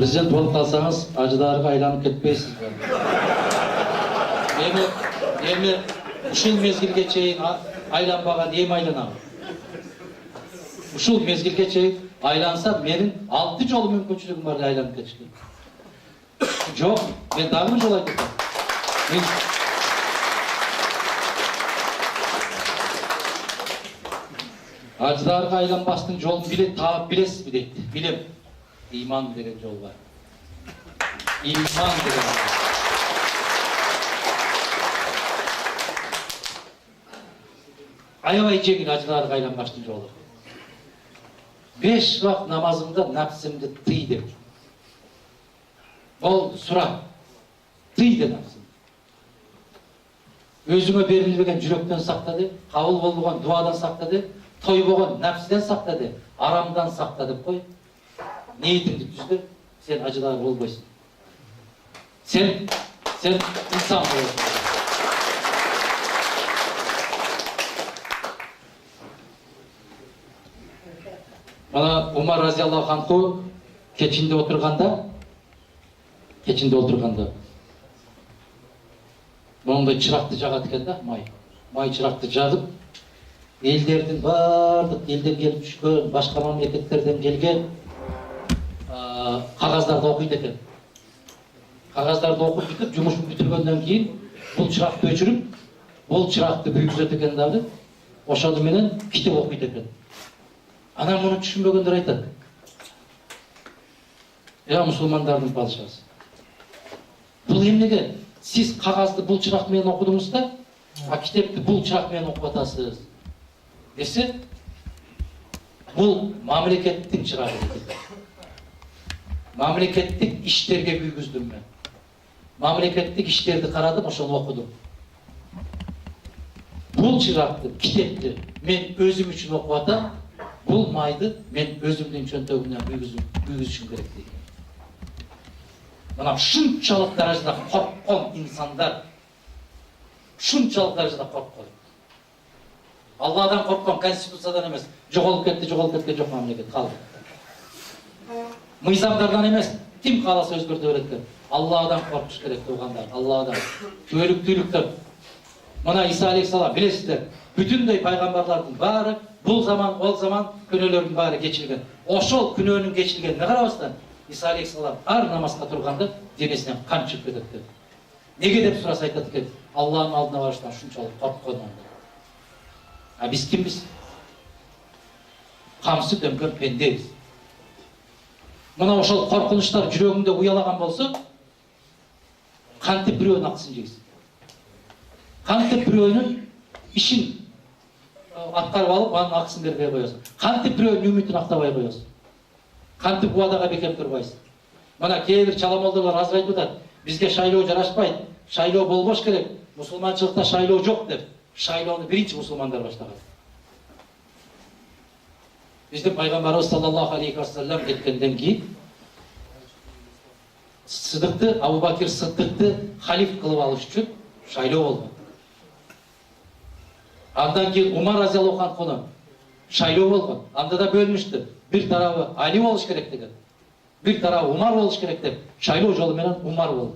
Президент болып қалсаңыз, ажыдарга айланып кетпейсіз. Эми ушул мезгилге чейин айланбаган эми айланам. Ушул мезгилге чейин айланса, менин 6 жолу мүмкүнчүлүгүм бар айланып кетишке. Жок, мен дагы бир жол айтып атам. Ажыдарга айланбастын жолун таап билесизби дейт. Билем. İman деген жол бар. İman деген жол. Аябай жеңил ажыдарга айланбаштын жолу. 5 вакыт намазымда напсымды тый деп. Болду, сура. Тый деп напсым. Өзүңө берилбеген жүрөктөн сактады, кабыл болбогон дуадан сактады, тойбогон напсиден сактады, арамдан сакта деп кой. Ниетіңді түзді, сен ажыдағы болбайсың. Сен инсан боласың. Мана Умар разияллаху анху кечинде отырғанда, мондай чырақты жағат екен да, май чырақты жағып, елдердің бардық елдер келіп түшкен, башқа мемлекеттерден келген қағаздарды оқиды екен. Қағаздарды оқып бүтіп, жұмысын бүтіргенден кейін бұл чырақты өшіріп, бұл чырақты күйгізеді екен дады. Ошону менен китеп оқиды екен. Анан муну түшүнбөгөндөр айтат. Мусулмандардын падышасы. Бул эмнеге? Сиз кагазды бул чырак менен окудуңуз да, а китепти бул чырак менен окуп атасыз. Десе, бул мамлекеттин чырагы. Мамлекеттик иштерге күйгүздүм мен. Мамлекеттик иштерди карадым, ошону окудум. Бул чыракты, китепти мен өзүм үчүн окуп атам, бул майды мен өзүмдүн чөнтөгүнөн күйгүзүшүм керек дейт. Мына ушунчалык даражада корккон инсандар, ушунчалык даражада корккон. Алладан корккон, конституциядан эмес, жоголуп кетти, жок мамлекет калды. Мыйзамдардан эмес, ким кааласа өзгөртө берет экен. Алладан коркуш керек туугандар, Алладан. Күбөлүктүүлүктөр. Мына Иса алейхиссалам билесиздер, бүтүндөй пайгамбарлардын баары бул заман, ол заман күнөөлөрдүн баары кечилген. Ошол күнөөнүн кечилгенине карабастан Иса алейхиссалам ар намазга турганда денесинен кан чыгып кетет экен. Неге деп сураса айтат экен, Алланын алдына барыштан ушунчалык коркконун. А биз кимбиз? Камсы дөмкөн пендебиз. Мына ошол коркунучтар жүрөгүңдө уялаган болсо, кантип бирөөнүн акысын жейсиз? Кантип бирөөнүн ишин аткарып алып, анын акысын бербей коесуң? Кантип бирөөнүн үмүтүн актабай коесуң? Кантип убадага бекем турбайсың? Мына кээ бир чаламолдорлор азыр айтып атат, бизге шайлоо жарашпайт, шайлоо болбош керек, мусулманчылыкта шайлоо жок деп. Шайлоону биринчи мусулмандар баштаган. Биздин пайгамбарыбыз саллаллаху алейхи вассалам кеткенден кийин Сыдыкты, Абу Бакир Сыдыкты халиф кылып алыш үчүн шайлоо болду. Андан кийин Умар разияллаху анху шайлоо болгон. Анда да бөлүнүштү. Бир тарабы Али болуш керек деген. Бир тарабы Умар болуш керек деп, шайлоо жолу менен Умар болду.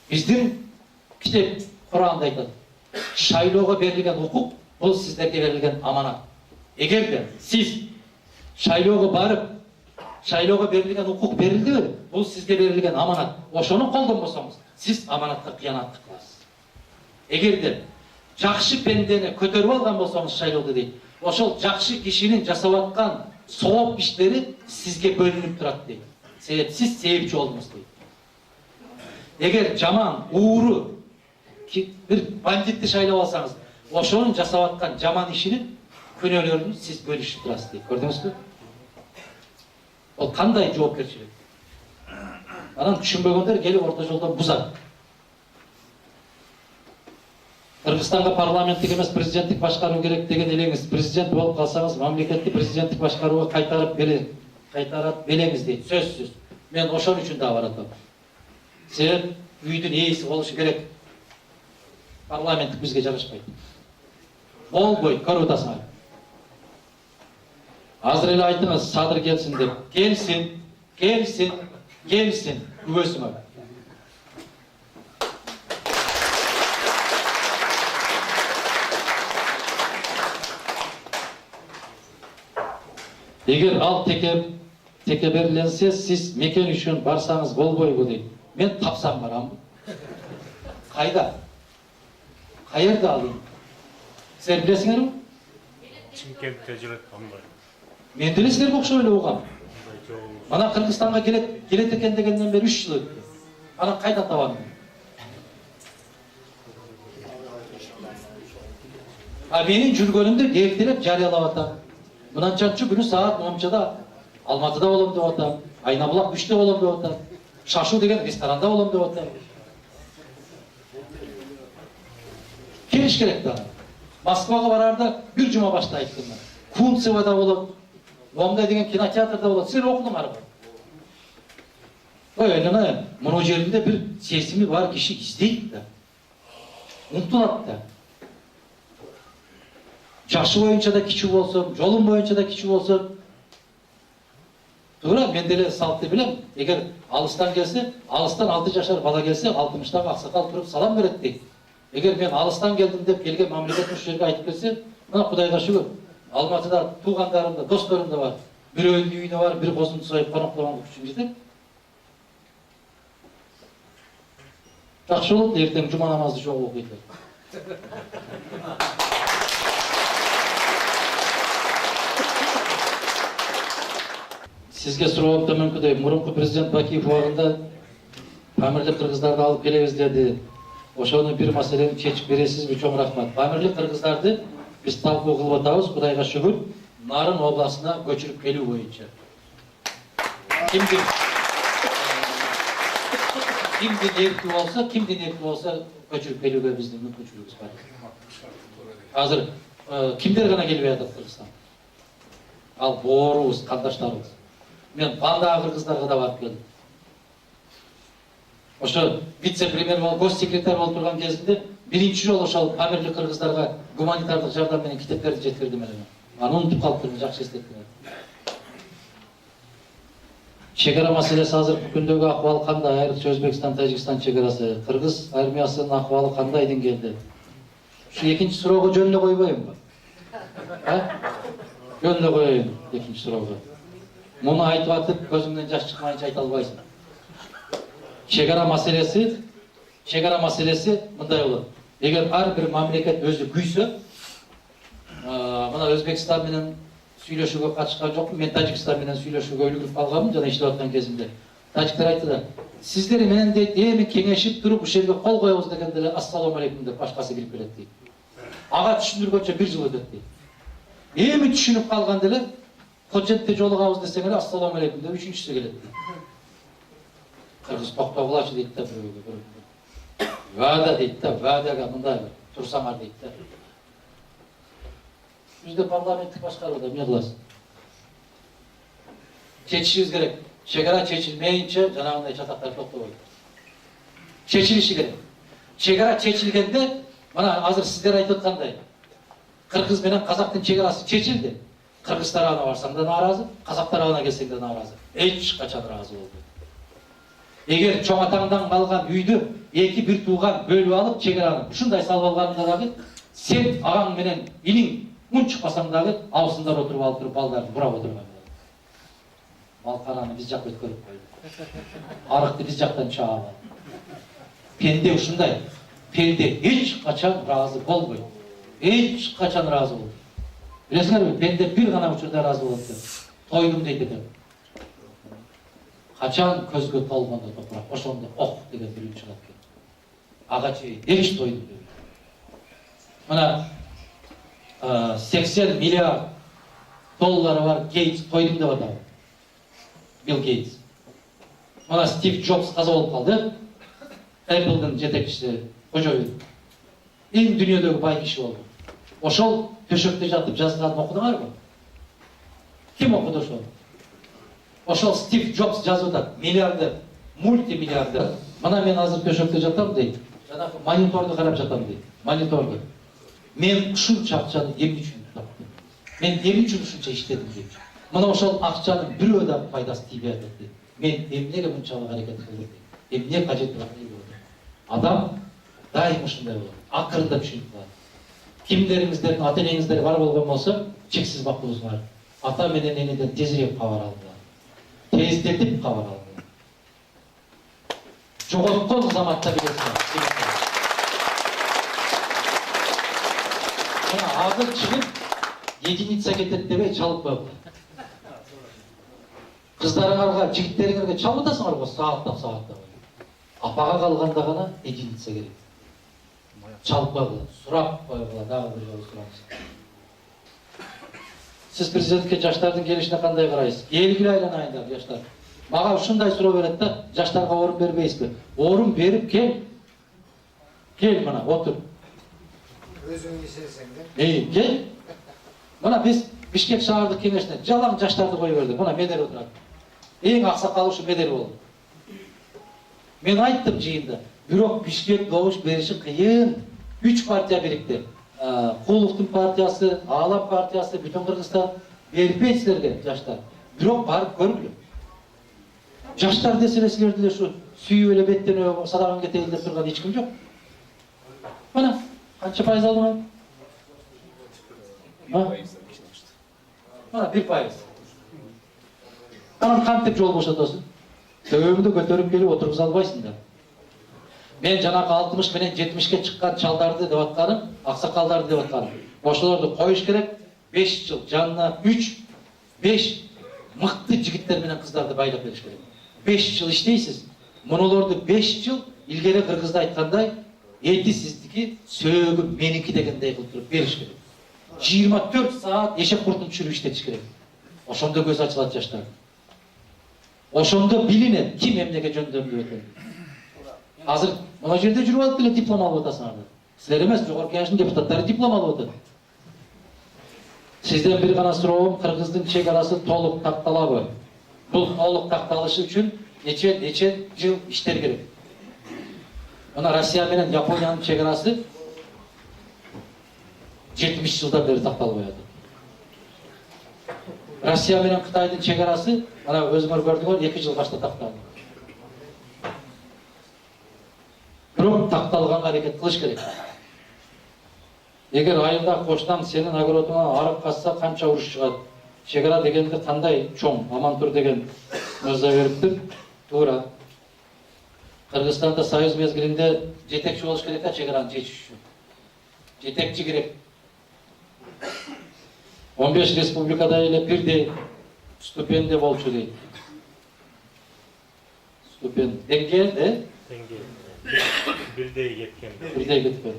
Биздин китеп Кур'анда айтат. Шайлоого берилген укук бул сиздерге берилген аманат. Эгерде сиз шайлоого барып, шайлоого берилген укук берилдиби? Бул сизге берилген аманат. Ошону колдонбосоңуз, сиз аманатка кыянаттык кыласыз. Эгерде жакшы пендени көтөрүп алган болсоңуз шайлоодо дейт, ошол жакшы кишинин жасап аткан сооп иштери сизге бөлүнүп турат дейт. Себеп сиз себепчи болдуңуз дейт. Эгер жаман, ууру бир бандитти шайлап алсаңыз, ошонун жасап аткан жаман ишинин күнөөлөрүн сиз бөлүшүп турасыз дейт. Көрдүңүзбү? Ол кандай жоопкерчилик? Анан түшүнбөгөндөр келип орто жолдон бузат. Кыргызстанга парламенттик эмес президенттик башкаруу керек деген элеңиз, президент болуп калсаңыз, мамлекетти президенттик башкарууга кайтарып белеңиз дейт. Сөзсүз. Мен ошон үчүн да баратам. Себеп үйдүн ээси болушу керек. Парламенттик бизге жарашпайт. Болбойт, көрүп атасыңар. Азыр эле айтыңыз, Садыр келсин деп. Келсин, келсин, келсин. Күбөсүңөр. Егер ал текеберленсе, сиз мекен үчүн барсаңыз болбойбу дейт. Мен тапсам барамбы? Кайда? Каерде алайын? Силер билесиңерби? Чимкентте жүрөт андай. Мен деле силерге окшоп эле угам. Ана Кыргызстанга келет экен дегенден бери 3 жыл өттү. Ана кайда табам? А менин жүргөнүмдү кээктелеп жарыялап атам. Мынанчанчы күнү саат 10-да Алматыда болом деп атам. Айнабулак 3-те болом деп атам. Шашу деген ресторанда болом деп атам. Келиш керек да. Москвага барарда бир жума башта айттым мен. Кунцевада болот. Омда деген кинотеатрда болот. Силер окудуңарбы? Ой, мына жеринде бир сесими бар киши издейт да. Умтулат да. Жашы боюнча да кичүү болсом, жолум боюнча да кичүү болсом. Туура, мен деле салтты билем. Эгер алыстан келсе, алыстан 6 жашар бала келсе, 60-тагы аксакал туруп салам берет дейт. Эгер мен алыстан келдим деп келген мамлекет ушул жерге айтып келсе, мына Кудайга шүгүр. Алматыда туугандарым да, досторум да бар. Бирөөнүн үйүнө барып, бир козумду союп коноктогонго күчүм жетет. Жакшы болот, эртең жума намазды чогуу окуйт. Сизге суроом төмөнкүдөй. Мурунку президент Бакиев убагында Памирлик кыргыздарды алып келебиз деди. Ошону бир маселени чечип бересизби? Чоң рахмат. Памирлик кыргыздарды биз талкуу кылып атабыз, Кудайга шүгүр, Нарын областына көчүрүп келүү боюнча. Кимдин эрки болсо, көчүрүп келүүгө биздин мүмкүнчүлүгүбүз бар. Азыр кимдер гана келбей атат Кыргызстан? Ал боорубуз, кандаштарыбыз. Мен бандагы кыргыздарга да барып келдим. Ошо вице-премьер болуп, госсекретарь болуп турган кезинде биринчи жолу ошол Памирлик кыргыздарга гуманитардык жардам менен китептерди жеткирдим эле. Аны унутуп калыптырмын, жакшы эстеттиңер. Чегара маселеси азыркы күндөгү акыбалы кандай? Айрыкча Өзбекстан-Тажикстан чегарасы. Кыргыз армиясынын акыбалы кандай деңгээлде? Ушу экинчи суроого жөн эле койбоймунбу? Жөн эле коеюн экинчи суроого. Муну айтып атып, көзүңдөн жаш чыкмайынча айта албайсың. Чегара маселеси мындай болот. Эгер ар бир мамлекет өзү күйсө, мына Өзбекстан менен сүйлөшүүгө катышкан жокмун. Мен Тажикстан менен сүйлөшүүгө үлгүрүп калганмын жана иштеп аткан кезимде. Тажиктер айтты да, сиздер менен дейт, эми кеңешип туруп ушул жерге кол коебуз дегенде эле ассалому алейкум деп башкасы кирип келет дейт. Ага түшүндүргөнчө 1 жыл өтөт дейт. Эми түшүнүп калганда эле Коджентте жолугабыз десең эле ассалому алейкум деп үчүнчүсү келет дейт. Кыргыз токтогулачы дейт да бирөөгө. Вада дейт да, вадага мындай турсаңар дейт да. Бизде парламенттик башкарууда эмне кыласың? Чечишибиз керек. Чегара чечилмейинче жанагындай чатактар токтобойт. Чечилиши керек. Чегара чечилгенде, мына азыр сиздер айтып аткандай, Кыргыз менен Казактын чегарасы чечилди. Кыргыз тарабына барсаң да нааразы, Казак тарабына келсең да нааразы. Эч качан ыраазы болду. Эгер чоң атаңдан калган үйдү эки бир тууган бөлүп алып чегараны ушундай салып алганда дагы сен агаң менен илиң мун чыкпасаң дагы абысындар отуруп алып туруп балдарды бурап отурган. Малкананы биз жакка өткөрүп койду. Арыкты биз жактан чаап. Пенде ушундай. Пенде эч качан ыраазы болбойт. Эч качан ыраазы болбойт. Билесиңерби, пенде бир гана учурда ыраазы болот деп. Тойдум дейт экен. Качан көзгө толгондо топурак, ошондо ох деген бир үн чыгат экен. Ага чейин эч тойдум деп. Мына 80 миллиард доллары бар Гейтс тойдум деп атат. Билл Гейтс. Мына Стив Джобс каза болуп калды. Apple'дын жетекчиси, кожоюн. Эң дүйнөдөгү бай киши болду. Ошол төшөктө жатып жазганын окудуңарбы? Ким окуду ошону? Ошол Стив Джобс жазып атат, миллиардер, мультимиллиардер. Мына мен азыр төшөктө жатам дейт. Жанагы мониторду карап жатам дейт. Мониторду. Мен ушунча акчаны эмне үчүн таптым? Мен эмне үчүн ушунча иштедим дейт. Мына ошол акчанын бирөө да пайдасы тийбей атат. Мен эмнеге мынчалык аракет кылдым? Эмне кажет болот? Адам дайым ушундай болот. Акырында түшүнүп калат. Кимдериңиздердин ата энеңиздер бар болгон болсо, чексиз бактылыгыңыз бар. Ата менен энеден тезирээк кабар алдылар. Тездетип кабар алдылар. Жоголткон заматта билесиңер. Мына азыр чыгып единица кетет дебей чалып койгула. Кыздарыңарга, жигиттериңерге чалып атасыңар го сааттап. Апага калганда гана единица керек. Чалып койгула, сурап койгула, дагы бир жолу сураңыз. Сиз президентке жаштардын келишине кандай карайсыз? Элгиле айланайын жаштар. Мага ушундай суроо берет да, жаштарга орун бербейсизби? Орун берип кел. Кел мына, отур. Өзүң ишенсең да. Кел. Мына биз Бишкек шаардык кеңешине жалаң жаштарды кое бердик. Мына медер отурат. Эң аксакал ушу медер болду. Мен айттым жыйында, бирок Бишкек добуш бериши кыйын. 3 партия бирикти. Куловдун партиясы, Алам партиясы, бүтүн Кыргызстан бербейт силерге жаштар. Бирок барып көргүлө. Жаштар десе силерди деле ушу сүйүп эле беттен садаган кетейин деп турган эч ким жок. Мына канча пайыз алдың? Мына 1%. Анан кантип жол бошотосуң? Төбөмдү көтөрүп келип отургуза албайсың да. Мен жанагы 60 менен 70ке чыккан чалдарды деп атканым, аксакалдарды деп атканым. Ошолорду коюш керек. 5 жыл жанына 3-5 мыкты жигиттер менен кыздарды байлап бериш керек. 5 жыл иштейсиз. Мунулорду 5 жыл илгери кыргызда айткандай, эти сиздики, сөөгү меники дегендей кылып туруп бериш керек. 24 саат эшек куртун түшүрүп иштетиш керек. Ошондо көз ачылат жаштар. Ошондо билинет ким эмнеге жөндөмдүү өтөт. Азыр мына жерде жүрүп алып деле диплом алып атасыңар. Силер эмес, жогорку кеңештин депутаттары диплом алып атат. Сизден бир гана суроом, Кыргыздын чек арасы толук такталабы? Бул толук такталышы үчүн нече жыл иштер керек. Мына Россия менен Япониянын чек арасы 70 жылдан бери такталып атат. Россия менен Кытайдын чек арасы, мына өзүңөр көрдүңөр, 2 жыл башта такталды. Бирок такталганга аракет кылыш керек. Эгер айылда коштан сенин огородуңа арып катса канча уруш чыгат? Чегара дегенде кандай чоң, аман тур деген мырза бериптир. Туура. Кыргызстанда союз мезгилинде жетекчи болуш керек да чегараны чечиш үчүн. Жетекчи керек. 15 республикада эле бирдей ступенде болчу дейт. Ступен. Деңгээл, Бирдей кеткен. Бирдей кеткен.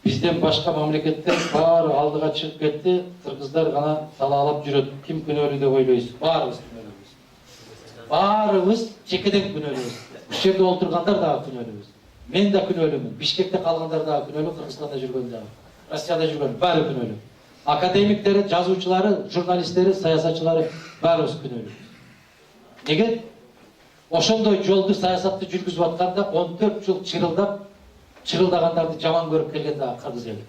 Бизден башка мамлекеттер баары алдыга чыгып кетти, кыргыздар гана талаалап жүрөт. Ким күнөөлүү деп ойлойсуз? Баарыбыз күнөөлүүбүз. Баарыбыз чекеден күнөөлүүбүз. Ушул жерде олтургандар дагы күнөөлүүбүз. Мен да күнөөлүүмүн. Бишкекте калгандар дагы күнөөлүү, Кыргызстанда жүргөн дагы. Россияда жүргөн баары күнөөлүү. Академиктери, жазуучулары, журналисттери, саясатчылары баарыбыз күнөөлүү. Неге? Ошондой жолду саясатты жүргүзүп атканда 14 жыл чырылдагандарды жаман көрүп келген дагы кыргыз эли.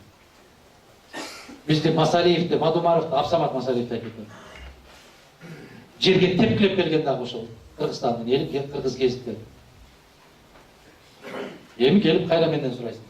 Бизди Масалиевди, Мадумаровду, Абсамат Масалиевди айтып кеткен. Жерге тепкилеп келген дагы ошол Кыргызстандын эли, кыргыз кезиптер. Эми келип кайра менден сурайсың.